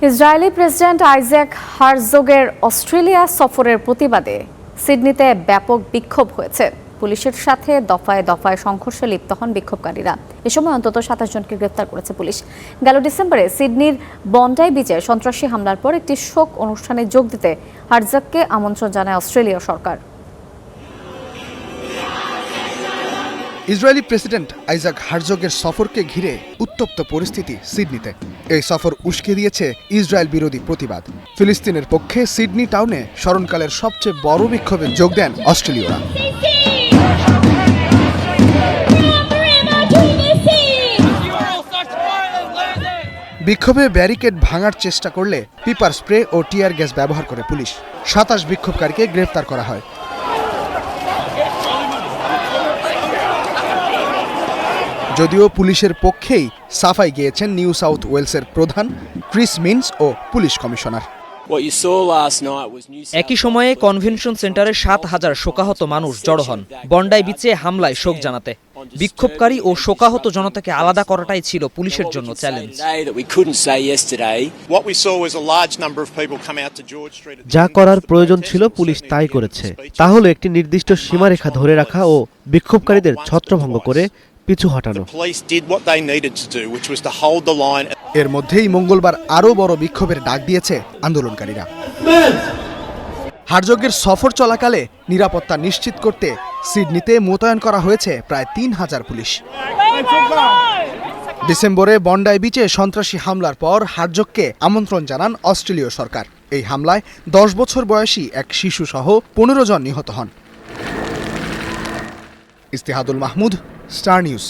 Israeli president Isaac হারজোগের Australia সফরের প্রতিবাদে সিডনিতে ব্যাপক বিক্ষোভ হয়েছে। পুলিশের সাথে দফায় দফায় সংঘর্ষে লিপ্ত হন বিক্ষোভকারীরা। এ সময় অন্তত ২৭ জনকে গ্রেফতার করেছে পুলিশ। গেল ডিসেম্বরে সিডনির বন্ডাই বিচে সন্ত্রাসী হামলার পর একটি শোক অনুষ্ঠানে যোগ দিতে হারজোগকে আমন্ত্রণ জানায় অস্ট্রেলীয় সরকার। ইসরায়েলি প্রেসিডেন্ট আইজ্যাক হারজোগের সফরকে ঘিরে উত্তপ্ত পরিস্থিতি সিডনিতে। এই সফর উস্কে দিয়েছে ইসরায়েল বিরোধী প্রতিবাদ। ফিলিস্তিনের পক্ষে সিডনি টাউনে স্মরণকালের সবচেয়ে বড় বিক্ষোভে যোগ দেন অস্ট্রেলীয়রা। বিক্ষোভে ব্যারিকেড ভাঙার চেষ্টা করলে পিপার স্প্রে ও টিয়ার গ্যাস ব্যবহার করে পুলিশ। ২৭ বিক্ষোভকারীকে গ্রেফতার করা হয়। যদিও পুলিশের পক্ষেই সাফাই গিয়েছেন নিউ সাউথ ওয়েলসের প্রধান ক্রিস মিন্স ও পুলিশ কমিশনার। একই সময়ে কনভেনশন সেন্টারে ৭,০০০ শোকাহত মানুষ জড়ো হন বন্ডাই বিচে হামলায় শোক জানাতে। বিক্ষোভকারী ও শোকাহত জনতাকে আলাদা করাটাই ছিল পুলিশের জন্য চ্যালেঞ্জ। যা করার প্রয়োজন ছিল পুলিশ তাই করেছে। তা হলো একটি নির্দিষ্ট সীমারেখা ধরে রাখা ও বিক্ষোভকারীদের ছত্রভঙ্গ করে পিছু হটানো। এর মধ্যেই মঙ্গলবার আরও বড় বিক্ষোভের ডাক দিয়েছে আন্দোলনকারীরা। হারজোগের সফর চলাকালে নিরাপত্তা নিশ্চিত করতে সিডনিতে মোতায়েন করা হয়েছে প্রায় ৩,০০০ পুলিশ। ডিসেম্বরে বন্ডাই বিচে সন্ত্রাসী হামলার পর হারজোগকে আমন্ত্রণ জানান অস্ট্রেলীয় সরকার। এই হামলায় ১০ বছর বয়সী এক শিশু সহ ১৫ জন নিহত হন। ইস্তেহাদুল মাহমুদ, স্টার নিউজ।